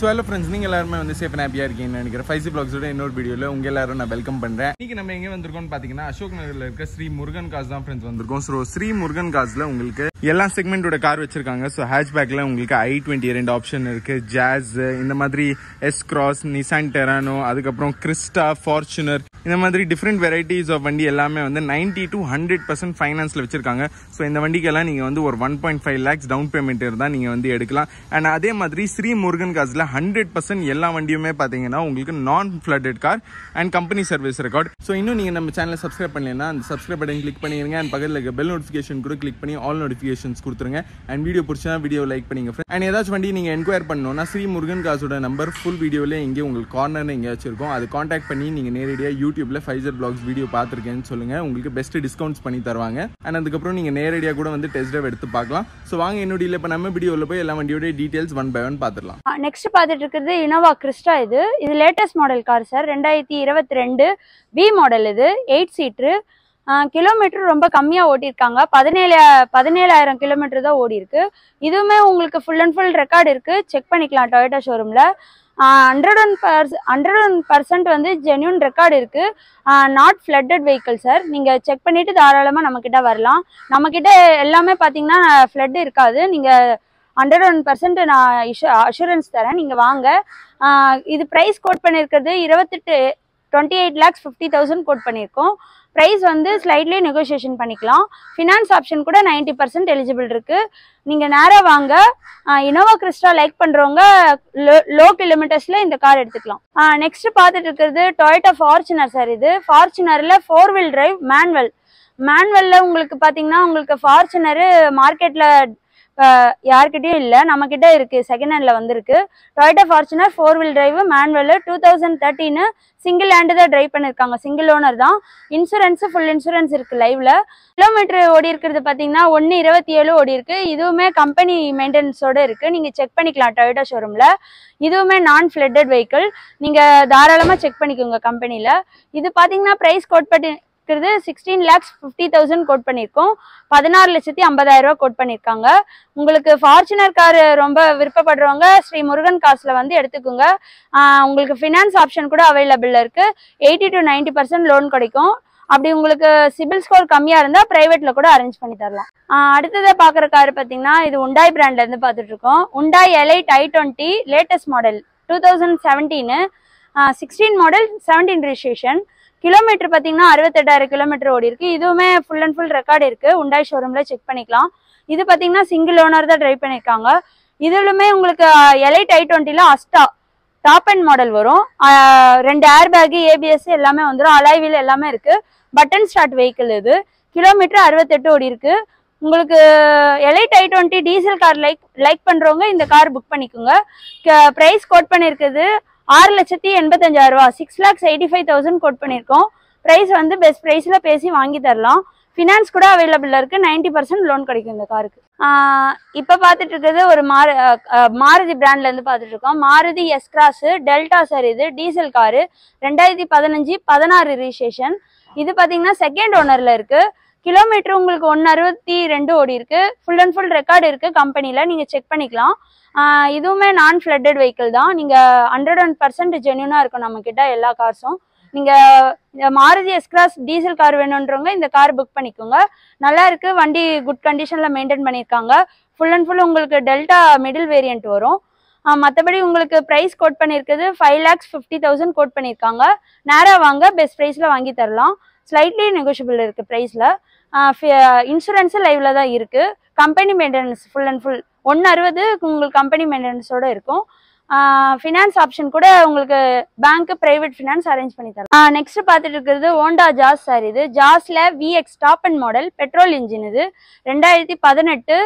So hello friends, நீங்க எல்லாரும் வந்து சேஃப் அண்ட் ஹேப்பியா இருக்கீங்கன்னு நினைக்கிறேன். 5C Vlogsோட இன்னொரு வீடியோல உங்க எல்லாரும் நான் வெல்கம் பண்றேன். இன்னைக்கு நம்ம எங்க வந்திருக்கோம்னு பாத்தீங்கன்னா அசோக் நகர்ல இருக்க ஸ்ரீ முருகன் கார்ஸ் தான் ஃப்ரெண்ட்ஸ் வந்திருக்கோம். சோ ஸ்ரீ முருகன் கார்ஸ்ல உங்களுக்கு எல்லா செக்மெண்டோட கார் வச்சிருக்காங்க. சோ ஹேட்ச்பேக்ல உங்களுக்கு i20 ரெண்டு ஆப்ஷன் இருக்கு. ஜாஸ், இந்த மாதிரி எஸ் கிராஸ், நிசான் டெரானோ, அதுக்கப்புறம் கிறிஸ்டா, ஃபார்ச்சுனர், இந்த மாதிரி டிஃப்ரெண்ட் வெரைட்டிஸ் ஆஃப் வண்டி எல்லாமே வந்து 90 to 100% ஃபைனான்ஸ்ல வச்சிருக்காங்க. ஸோ இந்த வண்டிக்கெல்லாம் நீங்க வந்து ஒரு 1.5 lakhs டவுன் பேமெண்ட் இருந்தா நீங்க வந்து எடுக்கலாம். அண்ட் அதே மாதிரி ஸ்ரீ முருகன் கார்ஸ்ல 100% எல்லா வண்டியுமே பாத்தீங்கன்னா உங்களுக்கு நான் flooded car and company service record. So இன்னும் நீங்க நம்ம சேனலை சப்ஸ்கிரைப் பண்ணலன்னா அந்த சப்ஸ்கிரைப் பட்டன் கிளிக் பண்ணிருங்க. அண்ட் பக்கத்தில் இருக்க பெல் நோட்டிஃபிகேஷன் கூட கிளிக் பண்ணி ஆல் நோட்டிஃபிகேஷன்ஸ் கொடுத்துருங்க. அண்ட் வீடியோ பிடிச்சா வீடியோ லைக் பண்ணிங்க. அண்ட் ஏதாச்சும் வண்டி நீங்க என்கொயர் பண்ணணும்னா ஸ்ரீ முருகன் கார்ஸோட நம்பர் ஃபுல் வீடியோல எங்கே உங்களுக்கு கார்னர் எங்கேயாச்சும் இருக்கும். அது கான்டாக்ட் பண்ணி நீங்க நேரடியாக யூடியூப்ல 5Z Vlogs வீடியோ பார்த்துருக்கேன்னு சொல்லுங்க. உங்களுக்கு பெஸ்ட் டிஸ்கவுண்ட்ஸ் பண்ணி தருவாங்க. அண்ட் அதுக்கப்புறம் நீங்க நேரடியாக கூட வந்து டெஸ்ட் ட்ரைவ் எடுத்து பார்க்கலாம். ஸோ வாங்க என்னோட இப்போ நம்ம வீடியோவில் போய் எல்லா வண்டியோட டீடைல்ஸ் ஒன் பை ஒன் பார்த்துடலாம். நெக்ஸ்ட் பார்த்துட்டு இருக்கிறது இனோவா கிறிஸ்டா. இது latest model car sir. 2022 B model. இது 8 சீட்ரு. கிலோமீட்டர் ரொம்ப கம்மியாக ஓட்டியிருக்காங்க. 17,000 கிலோமீட்டர் தான் ஓடி இருக்கு. இதுவுமே உங்களுக்கு ஃபுல் அண்ட் ஃபுல் ரெக்கார்டு இருக்கு. செக் பண்ணிக்கலாம் டொயோட்டா ஷோரூம்ல. 101% வந்து ஜென்யூன் ரெக்கார்டு இருக்கு. Not flooded vehicle sir. நீங்க செக் பண்ணிட்டு தாராளமாக நம்ம கிட்ட வரலாம். நம்ம கிட்ட எல்லாமே பார்த்தீங்கன்னா ஃப்ளட் இருக்காது. நீங்க 101% நான் அஷூரன்ஸ் தரேன். நீங்க வாங்க. இது பிரைஸ் கோட் பண்ணியிருக்கிறது 28,50,000 கோட் பண்ணியிருக்கோம். ப்ரைஸ் வந்து ஸ்லைட்லி நெகோசியேஷன் பண்ணிக்கலாம். ஃபினான்ஸ் ஆப்ஷன் கூட 90% எலிஜிபிள் இருக்கு. நீங்க நேராக வாங்க. இனோவா கிறிஸ்டா லைக் பண்றவங்க லோ கிலோமீட்டர்ஸ்ல இந்த கார் எடுத்துக்கலாம். நெக்ஸ்ட் பார்த்துட்டு இருக்கிறது டொயோட்டா ஃபார்ச்சுனர் சார். இது ஃபார்ச்சுனர்ல 4 wheel டிரைவ் மேனுவல்ல உங்களுக்கு பாத்தீங்கன்னா உங்களுக்கு ஃபார்ச்சுனர் மார்க்கெட்ல யார்கிட்டயும் இல்ல, நம்ம கிட்ட இருக்கு. செகண்ட் ஹேண்ட்ல வந்திருக்கு. Toyota Fortuner 4 wheel drive manual 2013 single hand தான் டிரைவ் பண்ணிருக்காங்க. சிங்கிள் ஓனர் தான். இன்சூரன்ஸ் ஃபுல் இன்சூரன்ஸ் இருக்கு லைவ்ல. கிலோமீட்டர் ஓடி இருக்கிறது பாத்தீங்கன்னா 127 ஓடி இருக்கு. இதுவுமே கம்பெனி மெயின்டெனன்ஸோட இருக்கு. நீங்க செக் பண்ணிக்கலாம் டொயோட்டா ஷோரூம்ல. இதுவுமே நான் ஃபிளட்டட் வெஹிக்கிள். நீங்க தாராளமா செக் பண்ணிக்கோங்க கம்பெனில. இது பாத்தீங்கன்னா பிரைஸ் கோட் பண்ணி 16,50,000 கோட் பண்ணிருக்கோம். 16,50,000 கோட் பண்ணிருக்காங்க. உங்களுக்கு ஃபார்ச்சுனர் கார் ரொம்ப விருப்பப்படுறவங்க ஸ்ரீ முருகன் கார்ஸ்ல வந்து எடுத்துக்கோங்க. உங்களுக்கு ஃபினான்ஸ் ஆப்ஷன் கூட அவைலபிள் இருக்கு. 80 to 90% லோன் கிடைக்கும். அப்படி உங்களுக்கு சிபில் ஸ்கோர் கம்மியா இருந்தா பிரைவேட்ல கூட அரேஞ்ச் பண்ணி தரலாம். அடுத்ததை பாக்குற கார் பாத்தீங்கன்னா இது உண்டாய் பிராண்ட்ல இருந்து பாத்துட்டு இருக்கோம். Hyundai Elite i20 latest model 2017 16 model 17 registration. Kilometre பார்த்தீங்கன்னா 68,000 கிலோமீட்டர் ஓடி இருக்கு. இதுவுமே ஃபுல் அண்ட் ஃபுல் ரெக்கார்டு இருக்கு. உண்டாய் ஷோரூம்ல செக் பண்ணிக்கலாம். இது பார்த்தீங்கன்னா சிங்கிள் ஓனர் தான் டிரைவ் பண்ணியிருக்காங்க. இதுலுமே உங்களுக்கு எலைட் i20ல அஸ்டா டாப் அண்ட் மாடல் வரும். 2 ஏர் பேக், ABS எல்லாமே வந்துடும். அலாய் வீல் எல்லாமே இருக்கு. Button start vehicle. இது கிலோமீட்டர் 68 ஓடி இருக்கு. உங்களுக்கு elite i20 diesel car like பண்றவங்க இந்த கார் புக் பண்ணிக்கோங்க. பிரைஸ் கோட் பண்ணியிருக்குது 6,85,000 6,85,000 கோட் பண்ணியிருக்கோம். ப்ரைஸ் வந்து பெஸ்ட் ப்ரைஸில் பேசி வாங்கி தரலாம். ஃபினான்ஸ் கூட அவைலபிள் இருக்கு. 90% லோன் கிடைக்கும் இந்த காருக்கு. இப்போ பார்த்துட்டு இருக்கிறது ஒரு மாருதி பிராண்ட்ல இருந்து பார்த்துட்டு இருக்கோம். Maruti S Cross Delta sir. இது டீசல் காரு 2015-16 ரிஜிஸ்ட்ரேஷன். இது பார்த்தீங்கன்னா செகண்ட் ஓனர்ல இருக்கு. கிலோமீட்டர் உங்களுக்கு 162 ஓடி இருக்கு. ஃபுல் அண்ட் ஃபுல் ரெக்கார்டு இருக்கு கம்பெனில. நீங்க செக் பண்ணிக்கலாம். இதுவுமே நான் ஃபிளட்டட் வெஹிக்கிள் தான். நீங்க 101% ஜென்யூனா இருக்கும் நம்ம கிட்ட எல்லா கார்ஸும். நீங்க Maruti S Cross diesel car வேணுன்றவங்க இந்த கார் புக் பண்ணிக்கோங்க. நல்லா இருக்கு. வண்டி குட் கண்டிஷன்ல மெயின்டைன் பண்ணியிருக்காங்க. ஃபுல் அண்ட் ஃபுல் உங்களுக்கு டெல்டா மிடில் வேரியன்ட் வரும். மற்றபடி உங்களுக்கு ப்ரைஸ் கோட் பண்ணியிருக்குது 5,50,000 கோட் பண்ணியிருக்காங்க. நேராக வாங்க. பெஸ்ட் ப்ரைஸ்ல வாங்கி தரலாம். ஸ்லைட்லி நெகோஷியபிள் இருக்கு ப்ரைஸ்ல. இன்சூரன்ஸ் லைவ்ல தான் இருக்கு. Company maintenance full and full 160 உங்களுக்கு கம்பெனி மெயின்டெனன்ஸோட இருக்கும். ஃபினான்ஸ் ஆப்ஷன் கூட உங்களுக்கு பேங்க் பிரைவேட் ஃபினான்ஸ் அரேஞ்ச் பண்ணி தரலாம். நெக்ஸ்ட் பார்த்துட்டு இருக்கிறது ஹோண்டா ஜாஸ் சார். இது ஜாஸ்ல VX top and model petrol engine. இது 2018.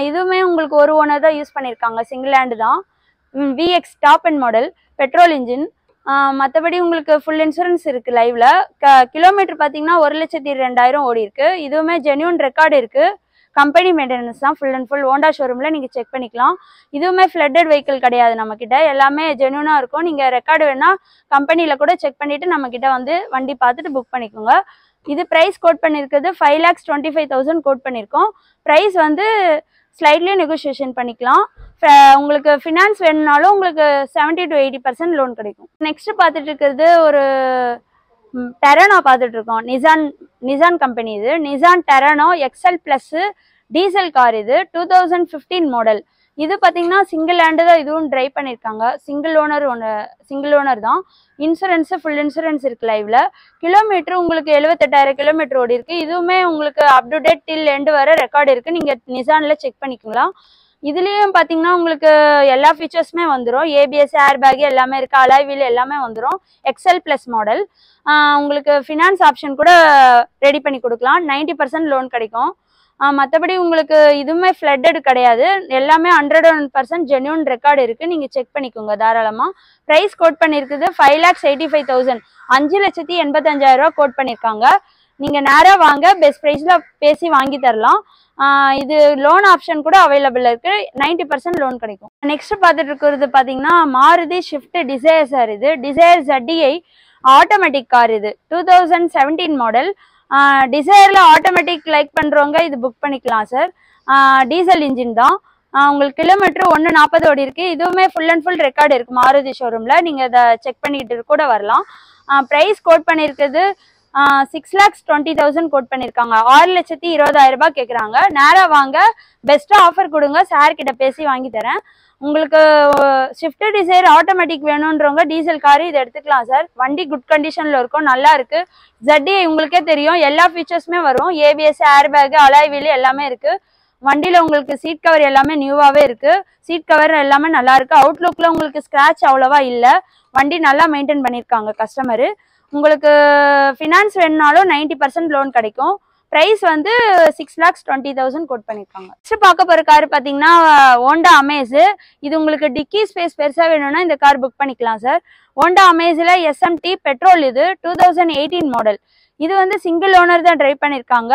இதுவுமே உங்களுக்கு ஒரு ஓனர் தான் யூஸ் பண்ணியிருக்காங்க. சிங்கிள் ஹேண்டு தான். VX top and model petrol engine. மற்றபடி உங்களுக்கு ஃபுல் இன்சூரன்ஸ் இருக்கு லைவ்ல. கிலோமீட்டர் பார்த்தீங்கன்னா 1,02,000 ஓடி இருக்கு. இதுவுமே ஜென்யூன் ரெக்கார்டு இருக்கு. கம்பெனி மெயின்டெனன்ஸ் தான். ஃபுல் அண்ட் ஃபுல் ஹோண்டா ஷோரூம்ல நீங்க செக் பண்ணிக்கலாம். இதுவுமே ஃபிளட்டட் வெஹிக்கிள் கிடையாது. நம்ம கிட்ட எல்லாமே ஜென்யூனா இருக்கும். நீங்க ரெக்கார்டு வேணா கம்பெனில கூட செக் பண்ணிட்டு நம்ம கிட்ட வந்து வண்டி பார்த்துட்டு புக் பண்ணிக்கோங்க. இது பிரைஸ் கோட் பண்ணிருக்கிறது 5,25,000 கோட் பண்ணிருக்கோம். பிரைஸ் வந்து ஸ்லைட்லி நெகோசியேஷன் பண்ணிக்கலாம். உங்களுக்கு ஃபினான்ஸ் வேணும்னாலும் உங்களுக்கு 70 to 80% லோன் கிடைக்கும். நெக்ஸ்ட் பார்த்துட்டு இருக்கிறது ஒரு டெரனோ பார்த்துட்டு இருக்கோம். நிசான் கம்பெனி இது. Nissan Terrano XL plus diesel car இது. 2015 மாடல். இது பார்த்தீங்கன்னா சிங்கிள் ஹேண்டு தான் இதுவும் ட்ரைவ் பண்ணியிருக்காங்க. சிங்கிள் ஓனர் தான். இன்சூரன்ஸு ஃபுல் இன்சூரன்ஸ் இருக்குது லைவ்ல. கிலோமீட்டர் உங்களுக்கு 78,000 கிலோமீட்டர் ஓடி இருக்குது. இதுவுமே உங்களுக்கு up to date till end வர ரெக்கார்டு இருக்குது. நீங்கள் நிசானில் செக் பண்ணிக்கலாம். இதுலேயும் பார்த்தீங்கன்னா உங்களுக்கு எல்லா ஃபீச்சர்ஸுமே வந்துடும். ஏபிஎஸ், ஏர் பேக் எல்லாமே இருக்குது. அலாய் வீல் எல்லாமே வந்துடும். XL plus model. உங்களுக்கு ஃபினான்ஸ் ஆப்ஷன் கூட ரெடி பண்ணி கொடுக்கலாம். 90% லோன் கிடைக்கும். மற்றபடி உங்களுக்கு இதுவுமே ஃப்ளட்டட் கிடையாது. எல்லாமே 101% ஜென்யூன் ரெக்கார்டு இருக்குது. நீங்கள் செக் பண்ணிக்கோங்க தாராளமாக. ப்ரைஸ் கோட் பண்ணியிருக்குது 5,85,000. 5,85,000 கோட் பண்ணியிருக்காங்க. நீங்கள் நேராக வாங்க, பெஸ்ட் ப்ரைஸில் பேசி வாங்கி தரலாம். இது லோன் ஆப்ஷன் கூட அவைலபிள் இருக்குது. 90% லோன் கிடைக்கும். நெக்ஸ்ட் பார்த்துட்டு இருக்கிறது பார்த்தீங்கன்னா மாருதி ஷிஃப்ட் டிசைர் சார். இது டிசைர் ZDI ஆட்டோமேட்டிக் கார். இது 2017 மாடல். டிசைரில் ஆட்டோமேட்டிக் லைக் பண்ணுறவங்க இது புக் பண்ணிக்கலாம் சார். டீசல் இன்ஜின் தான். உங்களுக்கு கிலோமீட்டர் 140 ஓடி இருக்குது. இதுவுமே ஃபுல் அண்ட் ஃபுல் ரெக்கார்டு இருக்குது மாருதி ஷோரூமில். நீங்கள் இதை செக் பண்ணிக்கிட்டு கூட வரலாம். ப்ரைஸ் கோட் பண்ணியிருக்குது 6,20,000 கோட் பண்ணியிருக்காங்க. 6,20,000 கேட்குறாங்க. நேராக வாங்க, பெஸ்ட்டாக ஆஃபர் கொடுங்க, சார் கிட்ட பேசி வாங்கி தரேன். உங்களுக்கு ஷிஃப்ட் டிசைர் ஆட்டோமேட்டிக் வேணுன்றவங்க டீசல் காரு இது எடுத்துக்கலாம் சார். வண்டி குட் கண்டிஷனில் இருக்கும், நல்லா இருக்குது. ZDI உங்களுக்கே தெரியும், எல்லா ஃபீச்சர்ஸுமே வரும். ABS, air bag, alloy wheel எல்லாமே இருக்குது. வண்டியில் உங்களுக்கு சீட் கவர் எல்லாமே நியூவாகவே இருக்குது. சீட் கவர் எல்லாமே நல்லா இருக்குது. அவுட்லுக்கில் உங்களுக்கு ஸ்க்ராட்ச் அவ்வளோவா இல்லை. வண்டி நல்லா மெயின்டைன் பண்ணியிருக்காங்க கஸ்டமரு. உங்களுக்கு ஃபினான்ஸ் வேணுனாலும் 90% லோன் கிடைக்கும். ப்ரைஸ் வந்து 6,20,000 கோட் பண்ணியிருக்காங்க. நெக்ஸ்ட் பார்க்க போகிற கார் பார்த்தீங்கன்னா ஹோண்டா அமேஸ். இது உங்களுக்கு டிக்கி ஸ்பேஸ் பெருசாக வேணும்னா இந்த கார் புக் பண்ணிக்கலாம் சார். ஹோண்டா அமேஸில் SMT பெட்ரோல். இது 2018 மாடல். இது வந்து சிங்கிள் ஓனர் தான் ட்ரைவ் பண்ணியிருக்காங்க.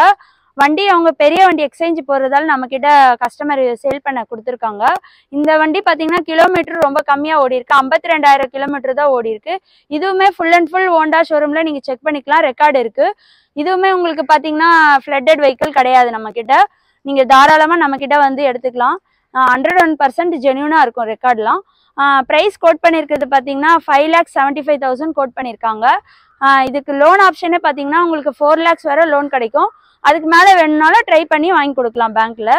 வண்டி அவங்க பெரிய வண்டி எக்ஸ்சேஞ்ச் போகிறதால நம்மக்கிட்ட கஸ்டமர் சேல் பண்ண கொடுத்துருக்காங்க. இந்த வண்டி பார்த்தீங்கன்னா கிலோமீட்டர் ரொம்ப கம்மியாக ஓடி இருக்கு. 52,000 கிலோமீட்டர் தான் ஓடி இருக்கு. இதுவுமே ஃபுல் அண்ட் ஃபுல் ஹோண்டா ஷோரூமில் நீங்கள் செக் பண்ணிக்கலாம், ரெக்கார்டு இருக்குது. இதுவுமே உங்களுக்கு பார்த்தீங்கன்னா ஃப்ளட்டட் வெஹிக்கிள் கிடையாது நம்மக்கிட்ட. நீங்கள் தாராளமாக நம்மக்கிட்ட வந்து எடுத்துக்கலாம். 101% ஜென்யூனாக இருக்கும் ரெக்கார்ட்லாம். ப்ரைஸ் கோட் பண்ணியிருக்கிறது பார்த்தீங்கன்னா 5,75,000 கோட் பண்ணியிருக்காங்க. இதுக்கு லோன் ஆப்ஷனே பார்த்தீங்கன்னா உங்களுக்கு 4 lakhs வரை லோன் கிடைக்கும். அதுக்கு மேலே வேணும்னாலும் ட்ரை பண்ணி வாங்கி கொடுக்கலாம் பேங்க்கில்.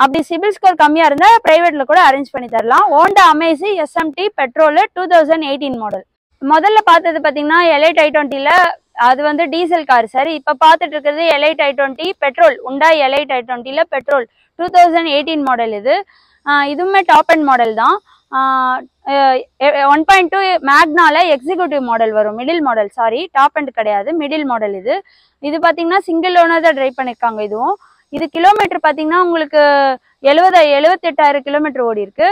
அப்படி சிபில் ஸ்கோர் கம்மியாக இருந்தால் ப்ரைவேட்டில் கூட அரேஞ்ச் பண்ணி தரலாம். Honda Amaze SMT petrol 2018 model. முதல்ல பார்த்தது பார்த்தீங்கன்னா எலைட் i20ல் அது வந்து டீசல் கார் சார். இப்போ பார்த்துட்டு இருக்கிறது Elite i20 petrol. Hyundai Elite i20ல் பெட்ரோல் 2018 மாடல். இதுவுமே டாப் அண்ட் மாடல் தான். 1.2 மேக்னால எக்ஸிக்யூட்டிவ் மாடல் வரும். Middle model, sorry, top end கிடையாது, மிடில் மாடல். இது பார்த்தீங்கன்னா சிங்கிள் ஓனர் தான் ட்ரைவ் பண்ணியிருக்காங்க. இது கிலோமீட்டர் பார்த்தீங்கன்னா உங்களுக்கு 78,000 கிலோமீட்டர் ஓடி இருக்கு.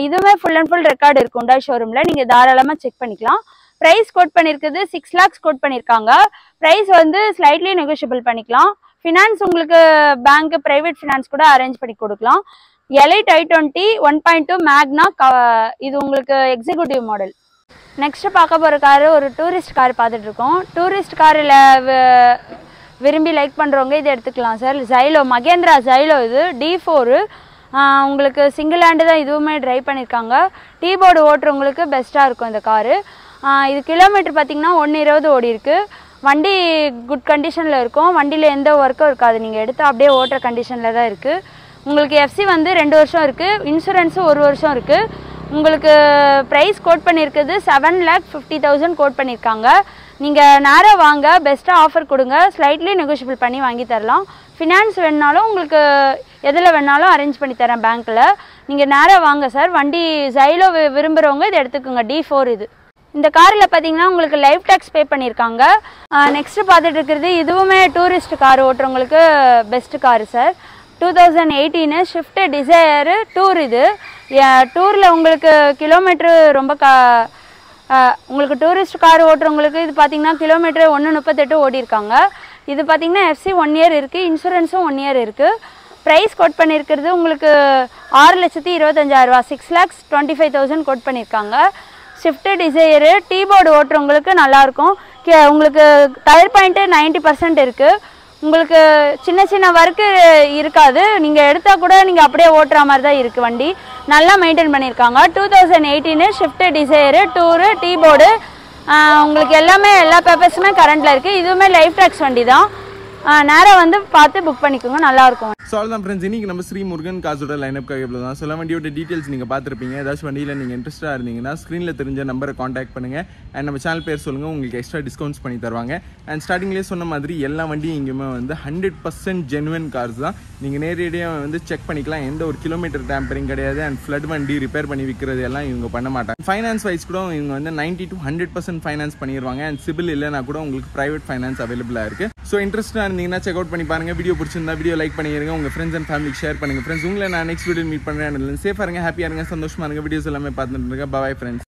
இதுவுமே ஃபுல் அண்ட் ஃபுல் ரெக்கார்டு இருக்கு ஹுண்டாய் ஷோரூமில். நீங்கள் தாராளமாக செக் பண்ணிக்கலாம். ப்ரைஸ் கோட் பண்ணியிருக்குது 6 lakhs கோட் பண்ணியிருக்காங்க. ப்ரைஸ் வந்து ஸ்லைட்லி நெகோஷியபிள் பண்ணிக்கலாம். ஃபினான்ஸ் உங்களுக்கு பேங்க், ப்ரைவேட் ஃபினான்ஸ் கூட அரேஞ்ச் பண்ணி கொடுக்கலாம். எலைட் i20 1.2 மேக்னா. இது உங்களுக்கு எக்ஸிக்யூட்டிவ் மாடல். நெக்ஸ்ட் பார்க்க போகிற காரு ஒரு டூரிஸ்ட் கார் பார்த்துட்டு இருக்கோம். டூரிஸ்ட் காரில் விரும்பி லைக் பண்ணுறவங்க இதை எடுத்துக்கலாம் சார். ஜைலோ, மகேந்திரா ஜைலோ. இது D4. உங்களுக்கு சிங்கிள் ஹேண்டு தான் இதுவுமே ட்ரைவ் பண்ணியிருக்காங்க. டீபோர்டு ஓட்டுறவங்களுக்கு பெஸ்ட்டாக இருக்கும் இந்த காரு. இது கிலோமீட்டர் பார்த்தீங்கன்னா 120 ஓடி இருக்குது. வண்டி குட் கண்டிஷனில் இருக்கும். வண்டியில் எந்த ஒர்க்கும் இருக்காது. நீங்கள் எடுத்து அப்படியே ஓட்டுற கண்டிஷனில் தான் இருக்குது. உங்களுக்கு FC வந்து 2 வருஷம் இருக்குது. இன்சூரன்ஸும் 1 வருஷம் இருக்குது. உங்களுக்கு ப்ரைஸ் கோட் பண்ணியிருக்குது 7,50,000 கோட் பண்ணியிருக்காங்க. நீங்கள் நேராக வாங்க, பெஸ்ட்டாக ஆஃபர் கொடுங்க, ஸ்லைட்லி நெகோஷியபிள் பண்ணி வாங்கி தரலாம். ஃபினான்ஸ் வேணுனாலும் உங்களுக்கு எதில் வேணாலும் அரேஞ்ச் பண்ணி தரேன் பேங்க்கில். நீங்கள் நேராக வாங்க சார். வண்டி ஜைலோ விரும்புகிறவங்க இதை எடுத்துக்கோங்க. D4 இது. இந்த காரில் பார்த்தீங்கன்னா உங்களுக்கு லைஃப் டேக்ஸ் பே பண்ணியிருக்காங்க. நெக்ஸ்ட்டு பார்த்துட்டு இருக்கிறது இதுவுமே டூரிஸ்ட் கார் ஓட்டுறவங்களுக்கு best car sir. 2018 Swift Dzire tour. இது டூரில் உங்களுக்கு கிலோமீட்ரு ரொம்ப உங்களுக்கு டூரிஸ்ட் கார் ஓட்டுறவங்களுக்கு இது பார்த்தீங்கன்னா கிலோமீட்டர் 138 ஓடி இருக்காங்க. இது பார்த்தீங்கன்னா FC 1 year இருக்குது. இன்சூரன்ஸும் 1 year இருக்குது. ப்ரைஸ் கோட் பண்ணியிருக்கிறது உங்களுக்கு 6,25,000 6,25,000 கோட் பண்ணியிருக்காங்க. ஷிஃப்ட் டிசைரு டீபோர்டு ஓட்டுறவங்களுக்கு நல்லாயிருக்கும். உங்களுக்கு டயர் பாயிண்ட்டு 90% இருக்குது. உங்களுக்கு சின்ன சின்ன ஒர்க்கு இருக்காது. நீங்கள் எடுத்தால் கூட நீங்கள் அப்படியே ஓட்டுற மாதிரி தான் இருக்குது. வண்டி நல்லா மெயின்டைன் பண்ணியிருக்காங்க. 2018 shift Dzire, tour, tea board, உங்களுக்கு எல்லாமே எல்லா பேப்பர்ஸுமே கரண்ட்டில் இருக்குது. இதுவுமே லைஃப் டாக்ஸ் வண்டி தான். நேராக வந்து பார்த்து புக் பண்ணிக்கோங்க, நல்லாயிருக்கும். ஸோ அவ்வளோதான் ஃப்ரெண்ட்ஸ், இன்றைக்கி நம்ம ஸ்ரீ முருகன் காசோட லைனப் இவ்வளோ தான். சில வண்டியோட டீட்டெயில்ஸ் நீங்கள் பார்த்துருப்பீங்க. ஏதாச்சும் வண்டியில் நீங்கள் இன்ட்ரெஸ்ட்டாக இருந்தீங்கன்னா ஸ்க்ரீனில் தெரிஞ்ச நம்பரை காண்டாக்ட் பண்ணுங்கள். அண்ட் நம்ம சேனல் பேர் சொல்லுங்கள், உங்களுக்கு எக்ஸ்ட்ரா டிஸ்கவுண்ட்ஸ் பண்ணி தருவாங்க. அண்ட் ஸ்டார்டிங்லேயே சொன்ன மாதிரி எல்லா வண்டியும் இங்கேயுமே வந்து 100% ஜென்வன் கார்ஸ் தான். நீங்கள் நேரடியாக வந்து செக் பண்ணிக்கலாம். எந்த ஒரு கிலோமீட்டர் டேம்பரிங் கிடையாது. அண்ட் ஃப்ளட் வண்டி ரிப்பேர் பண்ணி விற்கிறது எல்லாம் இவங்க பண்ண மாட்டாங்க. ஃபைனான்ஸ் வைஸ் கூட இவங்க வந்து 90 to 100% ஃபைனான்ஸ் பண்ணிடுவாங்க. அண்ட் சிபில் இல்லைனா கூட உங்களுக்கு ப்ரைவேட் ஃபைனான்ஸ் அவைலபிளாக இருக்குது. ஸோ இன்ட்ரெஸ்ட்டாக இருந்தீங்கன்னா செக் அவுட் பண்ணி பாருங்கள். வீடியோ பிடிச்சிருந்தா வீடியோ லைக் பண்ணிடுங்க. உங்கள் ஃப்ரெண்ட்ஸ் அண்ட் ஃபேமிலிக்கு ஷேர் பண்ணுங்கள். ஃப்ரெண்ட்ஸ், உங்களை நான் நெக்ஸ்ட் வீடியோ மீட் பண்ணுறேன். சேஃபாக இருங்க, ஹாப்பியாக இருங்க, சந்தோஷமாக இருங்க. வீடியோஸ் எல்லாமே பார்த்துட்டு இருங்க. Bye friends.